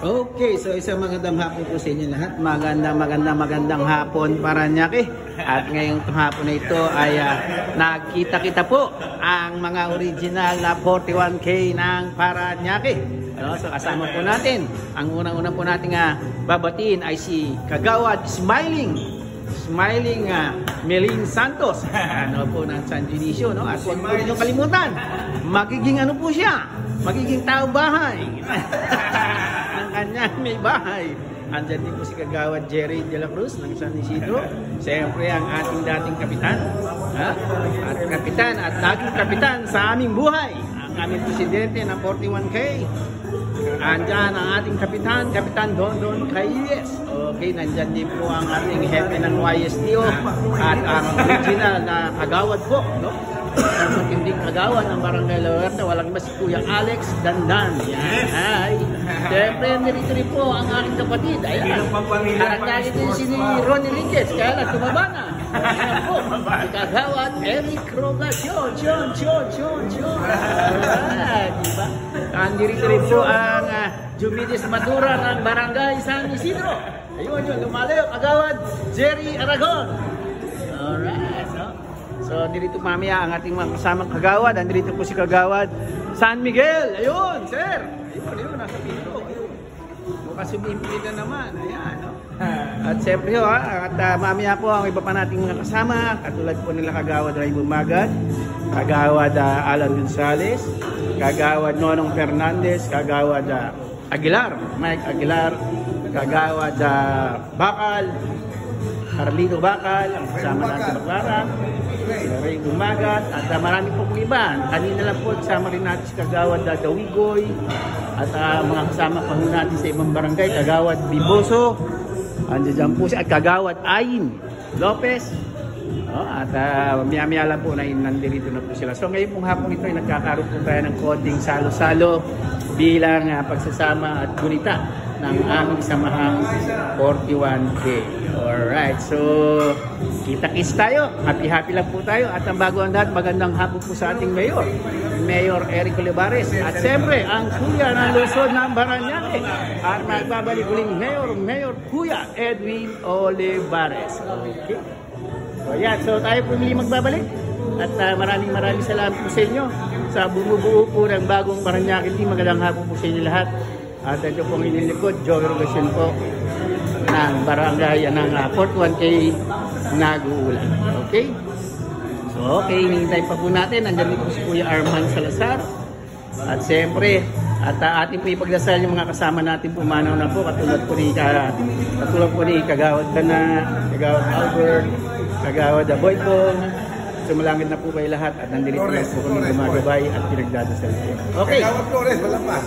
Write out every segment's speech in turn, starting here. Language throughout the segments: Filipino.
Okay, so isang magandang hapon po sa inyo lahat. Magandang hapon Paranaque. At ngayong hapon na ito ay nagkita-kita po ang mga original na 41K ng Paranaque. So kasama po natin, ang unang-unang po natin babatiin ay si Kagawad Smiling Melin Santos. Ano po ng San Dionisio, no? At huwag po ninyong kalimutan, magiging ano po siya? Magiging tao bahay. Ang kanyang may bahay. Andyan din po si Kagawad Jerry de la Cruz ng San Isidro. Siyempre ang ating dating kapitan. At kapitan at naging kapitan sa aming buhay. Ang aming presidente ng 41K. Andyan ang ating kapitan, Kapitan Dondon Cayes. Okay, nandyan din po ang ating hepe ng YSTO at ang original na kagawad po, no? Ang matinding kagawad ng Barangay La Huerta, walang iba si Kuya Alex Dandan. Yan, hi. Siyempre, nirito rin po ang aking kapatid. Ayan, karaktarin din si Ronnie Riquez, kaya lang tumaba na. Ayan po, si Kagawad Eric Rogacion. Alright, diba? Nandito rin po ang Jumides Madura ng Barangay San Isidro. Ayun yun, lumalayo, Kagawad Jerry Aragon. Alright, no? So, nandito mamaya ang ating mga kasamang kagawad. Nandito po si Kagawad San Miguel. Ayun, sir. Ayun, nasa pito. Mukhang sumimpili na naman. Ayan, no? At siyempre, at mamaya po ang iba pa nating mga kasama. Katulad po nila Kagawad Ray Bumagat, Kagawad Alan Gonzales, Kagawad Nonong Fernandez, Kagawad Aguilar, Mike Aguilar, Kagawad Bakal, Carlito Bakal, ang kasama natin sa Baklara, Ray Bumagat, at marami po kong iba. Kanina lang po, kasama rin natin si Kagawad Dawigoy, at mga kasama pa ho natin sa ibang barangay, Kagawad Biboso, andiyan po siya, at Kagawad Ayin Lopez, at maya-maya lang po na nandito na po sila. So ngayon pong hapon ito ay nagkakaroon po tayo ng konting salo-salo bilang pagsasama at gunita ng aming samahang 41K. Alright, so kita-kits tayo. Happy lang po tayo. At ang bago ang lahat, magandang hapon po sa ating Mayor Eric Olivares. At siyempre, ang kuya ng Luzon ng Paranaque. At magbabalik uling Mayor Kuya Edwin Olivares. Okay. So yan, so tayo po muli magbabalik. At maraming salamat po sa inyo sa bumubuo po ng bagong Paranaque team. Magandang hapon po sa inyo lahat. At ito pong inilikod, Joey Rogacion po ng barangay ng 41K Nag-uulan. Okay? So okay, hinihintay pa po natin. Nandiyan dito si Kuya Arman Salazar. At siyempre, at ating po ipagdasal yung mga kasama natin pumanaw na po. Katulad po ni Kagawad Kana, Kagawad Albert, Kagawad Boycong. Sumalangit na po kayo lahat at nandito na po kami gumagabay at pinagdadasal po. Okay. Kagawad Torres, wala pa.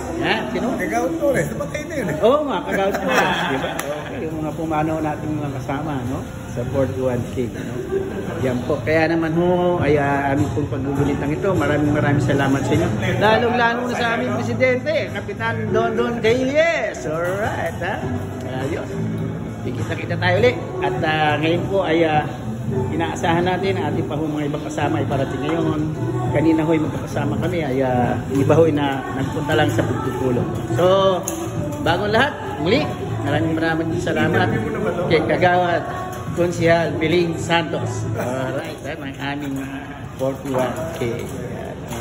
Sino? Kagawad Torres, naman kayo na yun. Oo nga, Kagawad Torres. Diba? Okay, yung mga pumanaw natin mga kasama, no? Sa 41K, no? Yan po. Kaya naman ho, ay aming pong pagbubulitang ito. Maraming salamat sa inyo. Lalong-lalo na sa aming presidente, Kapitan Dondon Cayes. Alright, ha? Ayos. Kita tayo ulit. At ngayon po ay inaasahan natin ang ating pa mga ibang kasama ay parating ngayon. Kanina ho'y magkakasama kami ay iba ho'y na nagpunta lang sa pagtutulong. So, bagong lahat, muli, maraming salamat kay Kagawad Konsehal Melin Santos. Alright, ang aming 41K.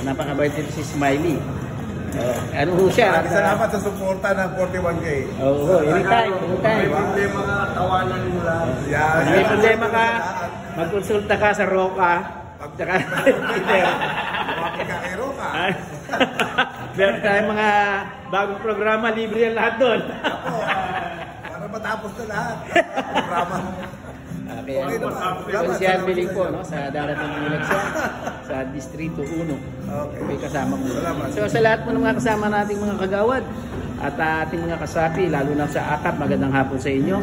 Napakabait din si Smiley. Ano ho siya? Salamat sa suporta ng 41K. Oo, anytime. May problema ka, tawanan mo lang. May problema ka, magkonsulta ka sa Roca. Tsaka Lumapit ka kay Roca. Meron tayong mga bagong programa, libre yan lahat doon. Para matapos na lahat. Programa. Okay, Konsehal Melin po, no, sa darating ng eleksyon sa Distrito 1. Okay. May kasama po. So sa lahat po ng mga kasama nating mga kagawad at ating mga kasapi, lalo na sa AKAP, magandang hapon sa inyo.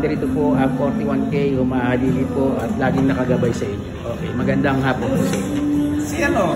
Dito po ang 41K humahalili po at laging nakagabay sa inyo. Okay, magandang hapon po sa inyo.